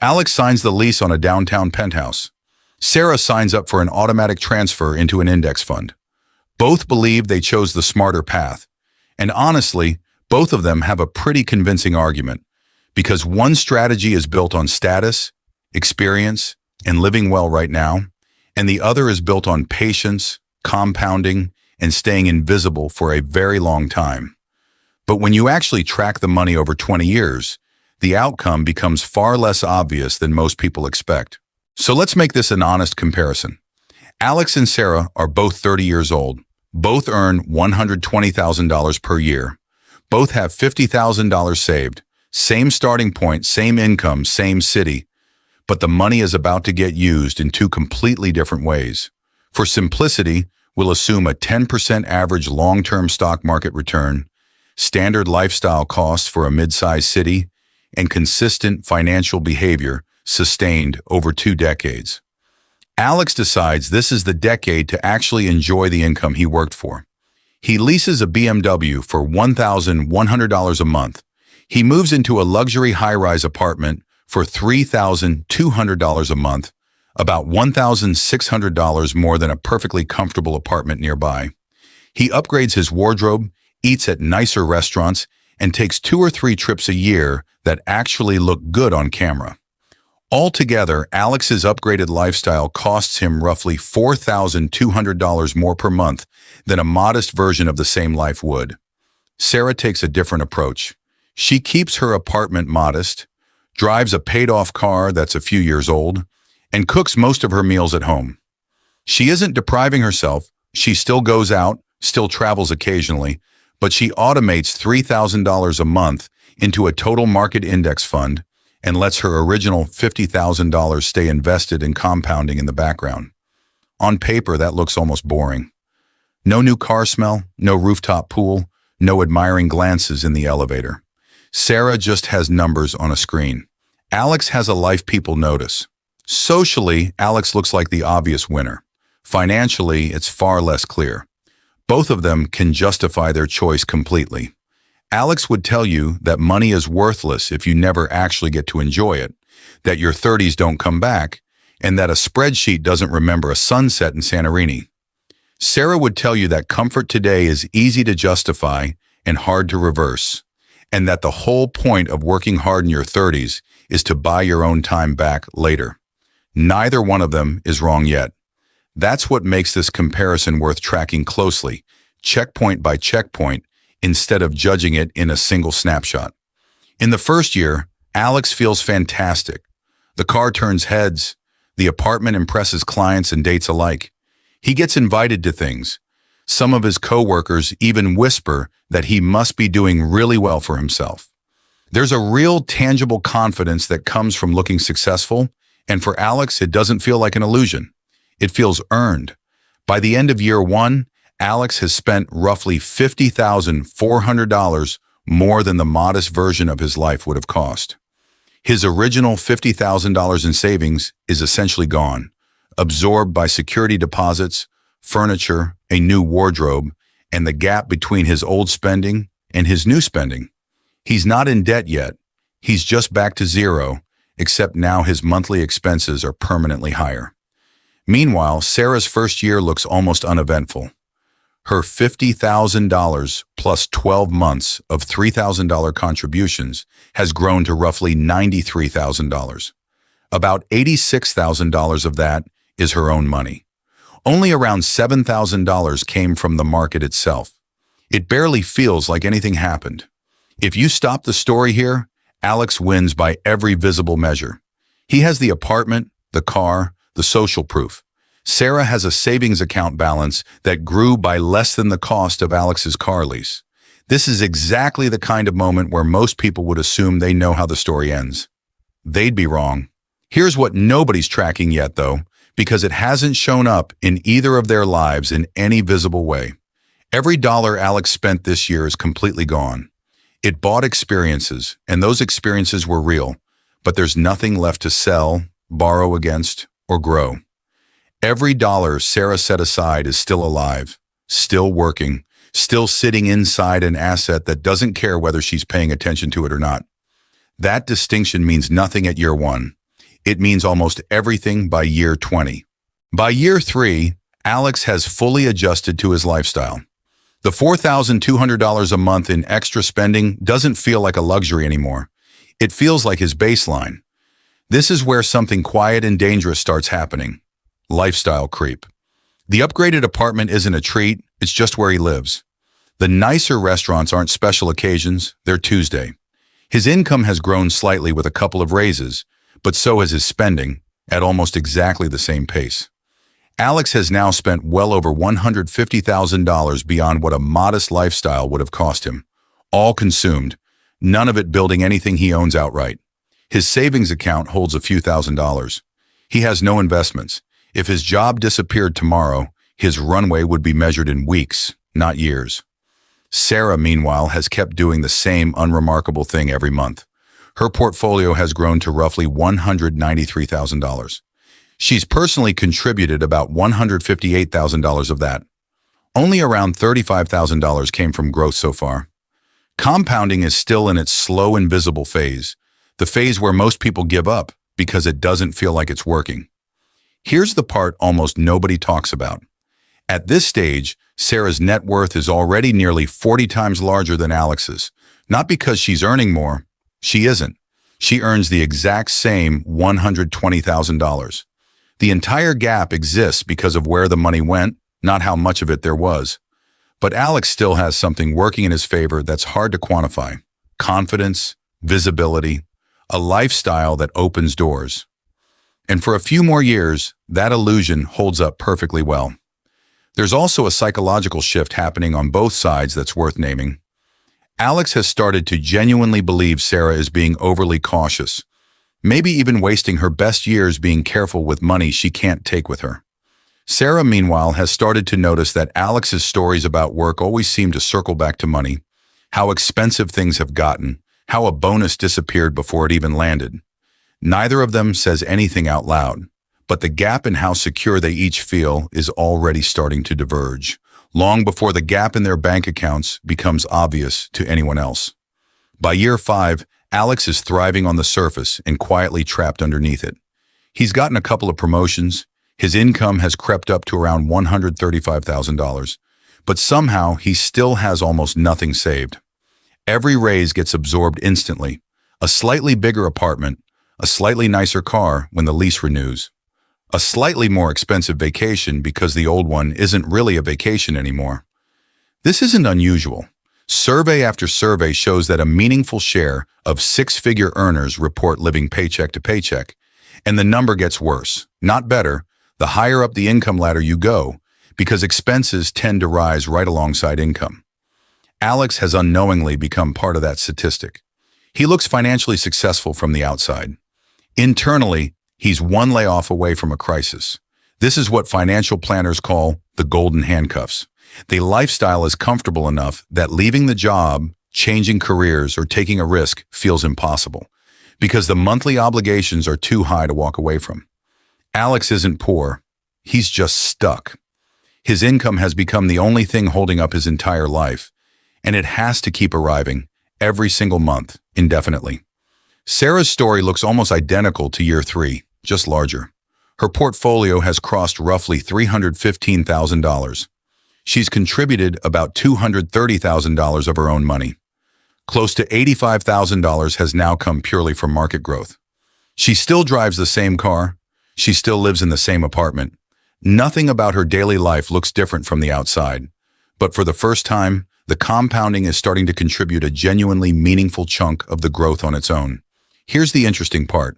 Alex signs the lease on a downtown penthouse. Sarah signs up for an automatic transfer into an index fund. Both believe they chose the smarter path. And honestly, both of them have a pretty convincing argument, because one strategy is built on status, experience, and living well right now, and the other is built on patience, compounding, and staying invisible for a very long time. But when you actually track the money over 20 years, the outcome becomes far less obvious than most people expect. So let's make this an honest comparison. Alex and Sarah are both 30 years old. Both earn $120,000 per year. Both have $50,000 saved. Same starting point, same income, same city. But the money is about to get used in two completely different ways. For simplicity, we'll assume a 10% average long-term stock market return, standard lifestyle costs for a mid-sized city, and consistent financial behavior sustained over 2 decades. Alex decides this is the decade to actually enjoy the income he worked for. He leases a BMW for $1,100 a month. He moves into a luxury high-rise apartment for $3,200 a month, about $1,600 more than a perfectly comfortable apartment nearby. He upgrades his wardrobe, eats at nicer restaurants, and takes 2 or 3 trips a year that actually look good on camera. Altogether, Alex's upgraded lifestyle costs him roughly $4,200 more per month than a modest version of the same life would. Sarah takes a different approach. She keeps her apartment modest, drives a paid-off car that's a few years old, and cooks most of her meals at home. She isn't depriving herself. She still goes out, still travels occasionally, but she automates $3,000 a month into a total market index fund and lets her original $50,000 stay invested in compounding in the background. On paper, that looks almost boring. No new car smell, no rooftop pool, no admiring glances in the elevator. Sarah just has numbers on a screen. Alex has a life people notice. Socially, Alex looks like the obvious winner. Financially, it's far less clear. Both of them can justify their choice completely. Alex would tell you that money is worthless if you never actually get to enjoy it, that your 30s don't come back, and that a spreadsheet doesn't remember a sunset in Santorini. Sarah would tell you that comfort today is easy to justify and hard to reverse, and that the whole point of working hard in your 30s is to buy your own time back later. Neither one of them is wrong yet. That's what makes this comparison worth tracking closely, checkpoint by checkpoint, instead of judging it in a single snapshot. In the first year, Alex feels fantastic. The car turns heads. The apartment impresses clients and dates alike. He gets invited to things. Some of his coworkers even whisper that he must be doing really well for himself. There's a real tangible confidence that comes from looking successful, and for Alex, it doesn't feel like an illusion. It feels earned. By the end of year 1, Alex has spent roughly $50,400 more than the modest version of his life would have cost. His original $50,000 in savings is essentially gone, absorbed by security deposits, furniture, a new wardrobe, and the gap between his old spending and his new spending. He's not in debt yet. He's just back to zero, except now his monthly expenses are permanently higher. Meanwhile, Sarah's first year looks almost uneventful. Her $50,000 plus 12 months of $3,000 contributions has grown to roughly $93,000. About $86,000 of that is her own money. Only around $7,000 came from the market itself. It barely feels like anything happened. If you stop the story here, Alex wins by every visible measure. He has the apartment, the car, the social proof. Sarah has a savings account balance that grew by less than the cost of Alex's car lease. This is exactly the kind of moment where most people would assume they know how the story ends. They'd be wrong. Here's what nobody's tracking yet, though, because it hasn't shown up in either of their lives in any visible way. Every dollar Alex spent this year is completely gone. It bought experiences, and those experiences were real, but there's nothing left to sell, borrow against, or grow. Every dollar Sarah set aside is still alive, still working, still sitting inside an asset that doesn't care whether she's paying attention to it or not. That distinction means nothing at year 1. it means almost everything by year 20. By year 3, Alex has fully adjusted to his lifestyle. The $4,200 a month in extra spending doesn't feel like a luxury anymore. It feels like his baseline. This is where something quiet and dangerous starts happening. Lifestyle creep. The upgraded apartment isn't a treat, it's just where he lives. The nicer restaurants aren't special occasions, they're Tuesday. His income has grown slightly with a couple of raises, but so has his spending, at almost exactly the same pace. Alex has now spent well over $150,000 beyond what a modest lifestyle would have cost him. All consumed, none of it building anything he owns outright. His savings account holds a few $1,000s. He has no investments. If his job disappeared tomorrow, his runway would be measured in weeks, not years. Sarah, meanwhile, has kept doing the same unremarkable thing every month. Her portfolio has grown to roughly $193,000. She's personally contributed about $158,000 of that. Only around $35,000 came from growth so far. Compounding is still in its slow and visible phase, the phase where most people give up because it doesn't feel like it's working. Here's the part almost nobody talks about. At this stage, Sarah's net worth is already nearly 40 times larger than Alex's. Not because she's earning more. She isn't. She earns the exact same $120,000. The entire gap exists because of where the money went, not how much of it there was. But Alex still has something working in his favor that's hard to quantify. Confidence, visibility, a lifestyle that opens doors. And for a few more years, that illusion holds up perfectly well. There's also a psychological shift happening on both sides that's worth naming. Alex has started to genuinely believe Sarah is being overly cautious, maybe even wasting her best years being careful with money she can't take with her. Sarah, meanwhile, has started to notice that Alex's stories about work always seem to circle back to money, how expensive things have gotten, how a bonus disappeared before it even landed. Neither of them says anything out loud, but the gap in how secure they each feel is already starting to diverge, long before the gap in their bank accounts becomes obvious to anyone else. By year 5, Alex is thriving on the surface and quietly trapped underneath it. He's gotten a couple of promotions, his income has crept up to around $135,000, but somehow he still has almost nothing saved. Every raise gets absorbed instantly, a slightly bigger apartment, a slightly nicer car when the lease renews, a slightly more expensive vacation because the old one isn't really a vacation anymore. This isn't unusual. Survey after survey shows that a meaningful share of six-figure earners report living paycheck to paycheck, and the number gets worse, not better, the higher up the income ladder you go, because expenses tend to rise right alongside income. Alex has unknowingly become part of that statistic. He looks financially successful from the outside. Internally, he's one layoff away from a crisis. This is what financial planners call the golden handcuffs. The lifestyle is comfortable enough that leaving the job, changing careers, or taking a risk feels impossible, because the monthly obligations are too high to walk away from. Alex isn't poor. He's just stuck. His income has become the only thing holding up his entire life, and it has to keep arriving every single month, indefinitely. Sarah's story looks almost identical to year 3, just larger. Her portfolio has crossed roughly $315,000. She's contributed about $230,000 of her own money. Close to $85,000 has now come purely from market growth. She still drives the same car. She still lives in the same apartment. Nothing about her daily life looks different from the outside. But for the first time, the compounding is starting to contribute a genuinely meaningful chunk of the growth on its own. Here's the interesting part.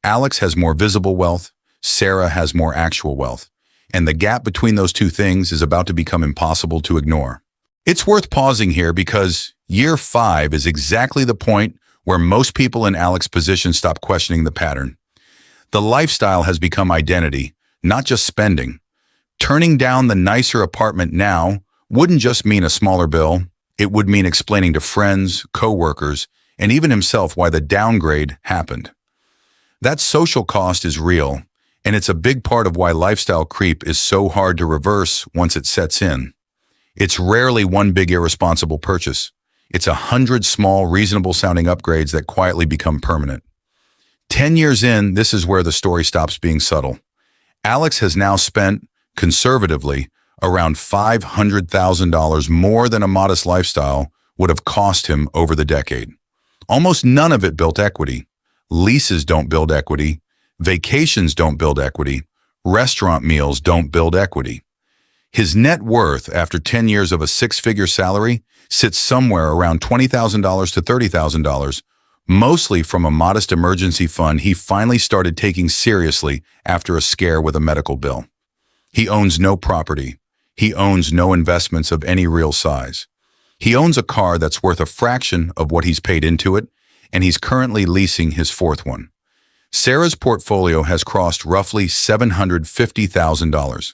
Alex has more visible wealth, Sarah has more actual wealth, and the gap between those two things is about to become impossible to ignore. It's worth pausing here because year 5 is exactly the point where most people in Alex's position stop questioning the pattern. The lifestyle has become identity, not just spending. Turning down the nicer apartment now wouldn't just mean a smaller bill, it would mean explaining to friends, coworkers, and even himself why the downgrade happened. That social cost is real, and it's a big part of why lifestyle creep is so hard to reverse once it sets in. It's rarely one big irresponsible purchase. It's 100 small, reasonable-sounding upgrades that quietly become permanent. 10 years in, this is where the story stops being subtle. Alex has now spent, conservatively, around $500,000 more than a modest lifestyle would have cost him over the decade. Almost none of it built equity. Leases don't build equity. Vacations don't build equity. Restaurant meals don't build equity. His net worth after 10 years of a six-figure salary sits somewhere around $20,000 to $30,000, mostly from a modest emergency fund he finally started taking seriously after a scare with a medical bill. He owns no property. He owns no investments of any real size. He owns a car that's worth a fraction of what he's paid into it, and he's currently leasing his fourth one. Sarah's portfolio has crossed roughly $750,000.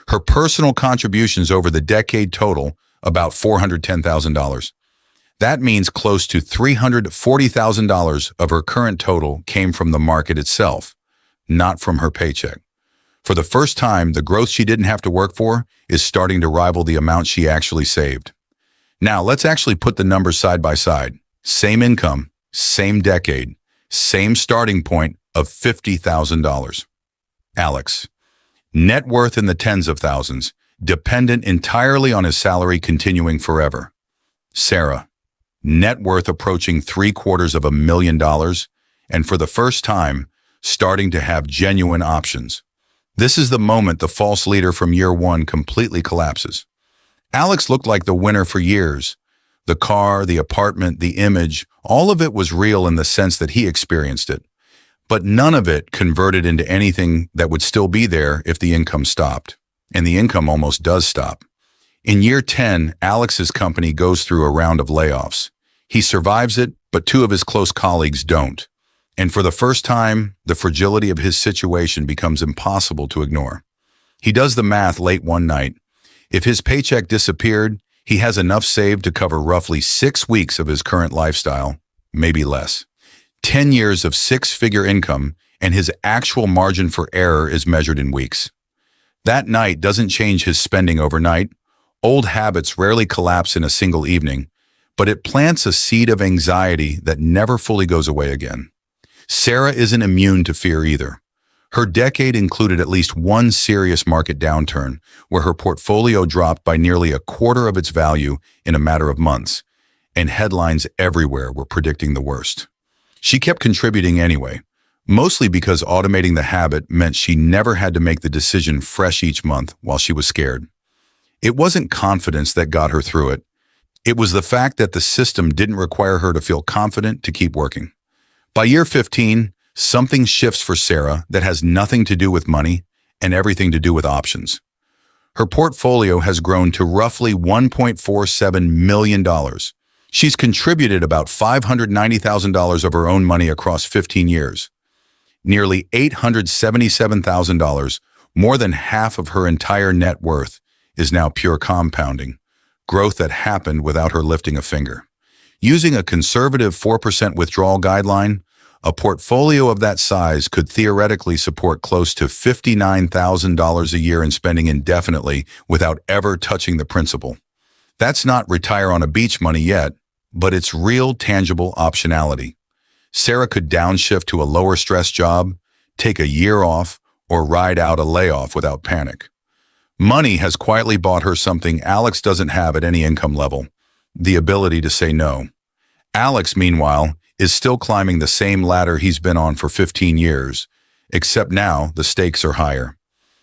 Her personal contributions over the decade total about $410,000. That means close to $340,000 of her current total came from the market itself, not from her paycheck. For the first time, the growth she didn't have to work for is starting to rival the amount she actually saved. Now, let's actually put the numbers side by side. Same income, same decade, same starting point of $50,000. Alex, net worth in the tens of thousands, dependent entirely on his salary continuing forever. Sarah, net worth approaching $750,000, and for the first time, starting to have genuine options. This is the moment the false leader from year one completely collapses. Alex looked like the winner for years. The car, the apartment, the image, all of it was real in the sense that he experienced it. But none of it converted into anything that would still be there if the income stopped. And the income almost does stop. In year 10, Alex's company goes through a round of layoffs. He survives it, but two of his close colleagues don't. And for the first time, the fragility of his situation becomes impossible to ignore. He does the math late one night. If his paycheck disappeared, he has enough saved to cover roughly 6 weeks of his current lifestyle, maybe less. 10 years of six-figure income, and his actual margin for error is measured in weeks. That night doesn't change his spending overnight. Old habits rarely collapse in a single evening, but it plants a seed of anxiety that never fully goes away again. Sarah isn't immune to fear either. Her decade included at least one serious market downturn where her portfolio dropped by nearly a quarter of its value in a matter of months, and headlines everywhere were predicting the worst. She kept contributing anyway, mostly because automating the habit meant she never had to make the decision fresh each month while she was scared. It wasn't confidence that got her through it. It was the fact that the system didn't require her to feel confident to keep working. By year 15, something shifts for Sarah that has nothing to do with money and everything to do with options. Her portfolio has grown to roughly $1.47 million. She's contributed about $590,000 of her own money across 15 years. Nearly $877,000, more than half of her entire net worth, is now pure compounding, growth that happened without her lifting a finger. Using a conservative 4% withdrawal guideline, a portfolio of that size could theoretically support close to $59,000 a year in spending indefinitely without ever touching the principal. That's not retire on a beach money yet, but it's real, tangible optionality. Sarah could downshift to a lower stress job, take a year off, or ride out a layoff without panic. Money has quietly bought her something Alex doesn't have at any income level: the ability to say no. Alex, meanwhile, is still climbing the same ladder he's been on for 15 years, except now the stakes are higher.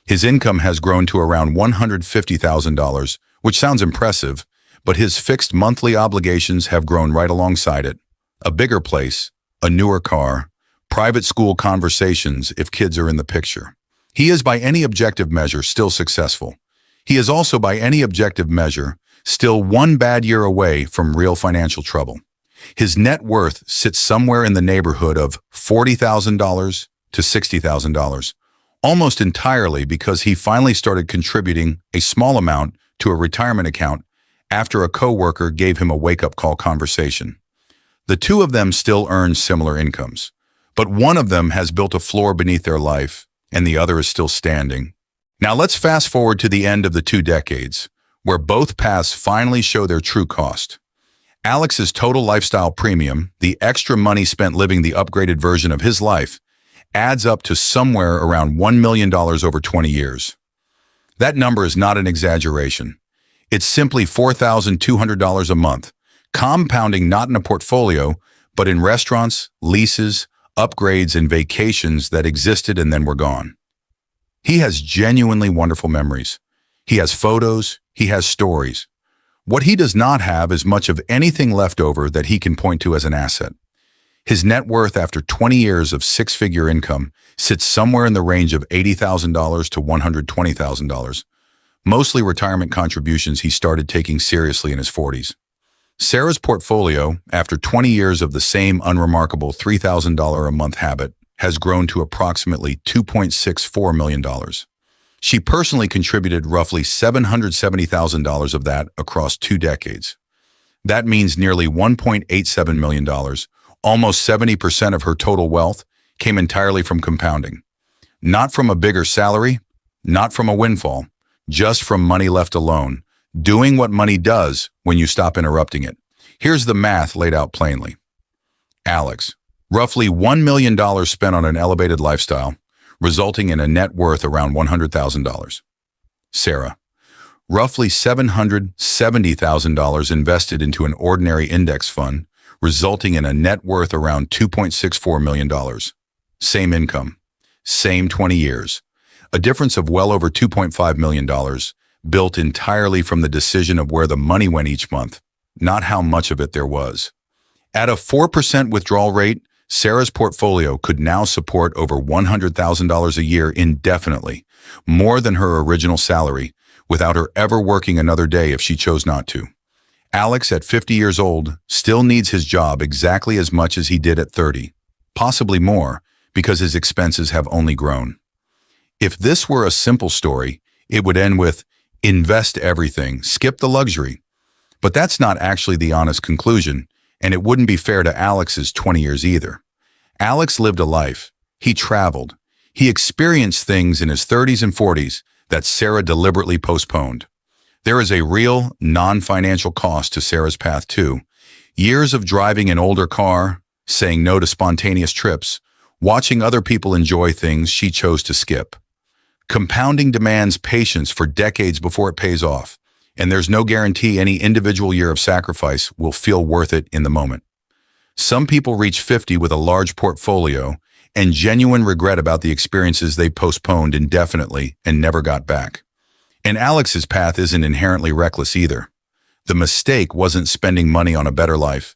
His income has grown to around $150,000, which sounds impressive, but his fixed monthly obligations have grown right alongside it. A bigger place, a newer car, private school conversations if kids are in the picture. He is by any objective measure still successful. He is also by any objective measure still one bad year away from real financial trouble. His net worth sits somewhere in the neighborhood of $40,000 to $60,000, almost entirely because he finally started contributing a small amount to a retirement account after a coworker gave him a wake-up call conversation. The two of them still earn similar incomes, but one of them has built a floor beneath their life, and the other is still standing. Now let's fast forward to the end of the 2 decades, where both paths finally show their true cost. Alex's total lifestyle premium, the extra money spent living the upgraded version of his life, adds up to somewhere around $1 million over 20 years. That number is not an exaggeration. It's simply $4,200 a month, compounding not in a portfolio, but in restaurants, leases, upgrades, and vacations that existed and then were gone. He has genuinely wonderful memories. He has photos, he has stories. What he does not have is much of anything left over that he can point to as an asset. His net worth after 20 years of six-figure income sits somewhere in the range of $80,000 to $120,000, mostly retirement contributions he started taking seriously in his 40s. Sarah's portfolio, after 20 years of the same unremarkable $3,000 a month habit, has grown to approximately $2.64 million. She personally contributed roughly $770,000 of that across 2 decades. That means nearly $1.87 million, almost 70% of her total wealth, came entirely from compounding. Not from a bigger salary, not from a windfall, just from money left alone, doing what money does when you stop interrupting it. Here's the math laid out plainly. Alex, roughly $1 million spent on an elevated lifestyle, resulting in a net worth around $100,000. Sarah, roughly $770,000 invested into an ordinary index fund, resulting in a net worth around $2.64 million. Same income, same 20 years, a difference of well over $2.5 million, built entirely from the decision of where the money went each month, not how much of it there was. At a 4% withdrawal rate, Sarah's portfolio could now support over $100,000 a year indefinitely, more than her original salary, without her ever working another day if she chose not to. Alex, at 50 years old, still needs his job exactly as much as he did at 30, possibly more, because his expenses have only grown. If this were a simple story, it would end with, invest everything, skip the luxury. But that's not actually the honest conclusion, and it wouldn't be fair to Alex's 20 years either. Alex lived a life. He traveled. He experienced things in his 30s and 40s that Sarah deliberately postponed. There is a real, non-financial cost to Sarah's path too. Years of driving an older car, saying no to spontaneous trips, watching other people enjoy things she chose to skip. Compounding demands patience for decades before it pays off, and there's no guarantee any individual year of sacrifice will feel worth it in the moment. Some people reach 50 with a large portfolio and genuine regret about the experiences they postponed indefinitely and never got back. And Alex's path isn't inherently reckless either. The mistake wasn't spending money on a better life.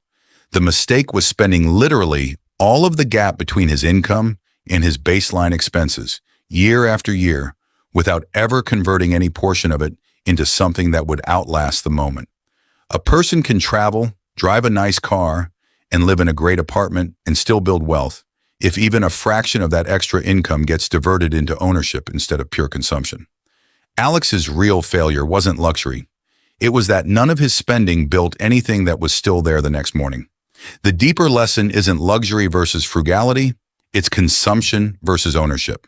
The mistake was spending literally all of the gap between his income and his baseline expenses, year after year, without ever converting any portion of it into something that would outlast the moment. A person can travel, drive a nice car, and live in a great apartment and still build wealth, if even a fraction of that extra income gets diverted into ownership instead of pure consumption. Alex's real failure wasn't luxury. It was that none of his spending built anything that was still there the next morning. The deeper lesson isn't luxury versus frugality, it's consumption versus ownership.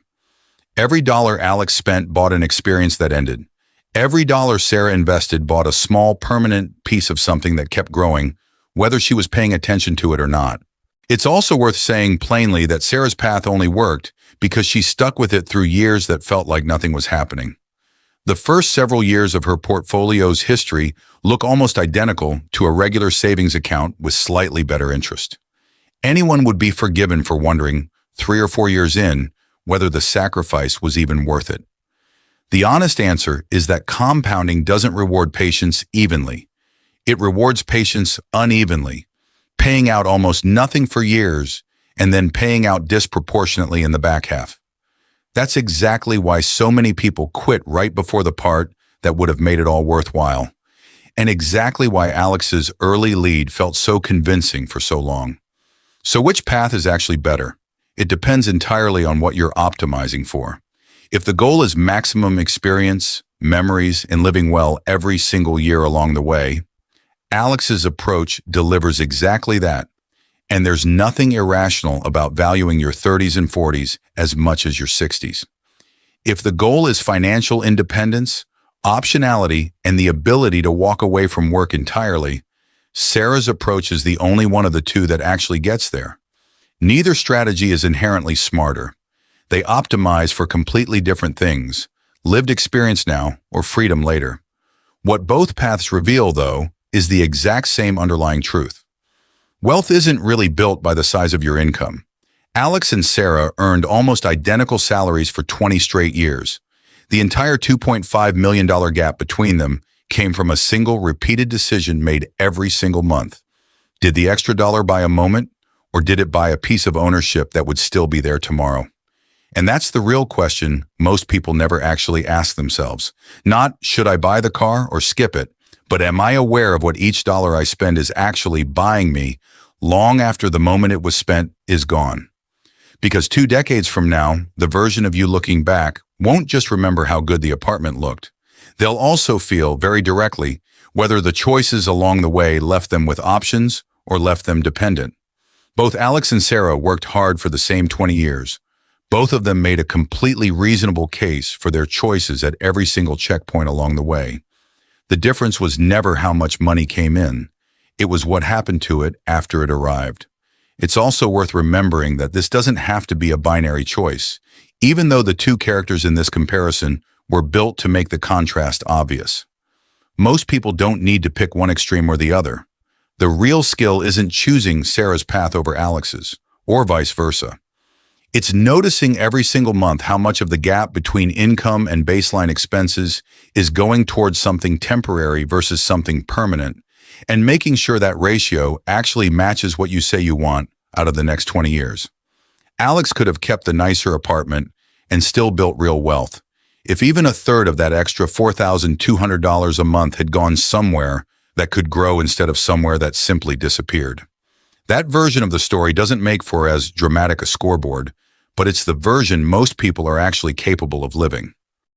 Every dollar Alex spent bought an experience that ended. Every dollar Sarah invested bought a small, permanent piece of something that kept growing, whether she was paying attention to it or not. It's also worth saying plainly that Sarah's path only worked because she stuck with it through years that felt like nothing was happening. The first several years of her portfolio's history look almost identical to a regular savings account with slightly better interest. Anyone would be forgiven for wondering, 3 or 4 years in, whether the sacrifice was even worth it. The honest answer is that compounding doesn't reward patience evenly. It rewards patience unevenly, paying out almost nothing for years and then paying out disproportionately in the back half. That's exactly why so many people quit right before the part that would have made it all worthwhile, and exactly why Alex's early lead felt so convincing for so long. So which path is actually better? It depends entirely on what you're optimizing for. If the goal is maximum experience, memories, and living well every single year along the way, Alex's approach delivers exactly that. And there's nothing irrational about valuing your 30s and 40s as much as your 60s. If the goal is financial independence, optionality, and the ability to walk away from work entirely, Sarah's approach is the only one of the two that actually gets there. Neither strategy is inherently smarter. They optimize for completely different things, lived experience now or freedom later. What both paths reveal, though, is the exact same underlying truth. Wealth isn't really built by the size of your income. Alex and Sarah earned almost identical salaries for 20 straight years. The entire $2.5 million gap between them came from a single repeated decision made every single month. Did the extra dollar buy a moment, or did it buy a piece of ownership that would still be there tomorrow? And that's the real question most people never actually ask themselves. Not, should I buy the car or skip it, but am I aware of what each dollar I spend is actually buying me long after the moment it was spent is gone? Because 2 decades from now, the version of you looking back won't just remember how good the apartment looked. They'll also feel very directly whether the choices along the way left them with options or left them dependent. Both Alex and Sarah worked hard for the same 20 years. Both of them made a completely reasonable case for their choices at every single checkpoint along the way. The difference was never how much money came in. It was what happened to it after it arrived. It's also worth remembering that this doesn't have to be a binary choice, even though the two characters in this comparison were built to make the contrast obvious. Most people don't need to pick one extreme or the other. The real skill isn't choosing Sarah's path over Alex's, or vice versa. It's noticing every single month how much of the gap between income and baseline expenses is going towards something temporary versus something permanent, and making sure that ratio actually matches what you say you want out of the next 20 years. Alex could have kept the nicer apartment and still built real wealth. If even a third of that extra $4,200 a month had gone somewhere that could grow instead of somewhere that simply disappeared. That version of the story doesn't make for as dramatic a scoreboard, but it's the version most people are actually capable of living.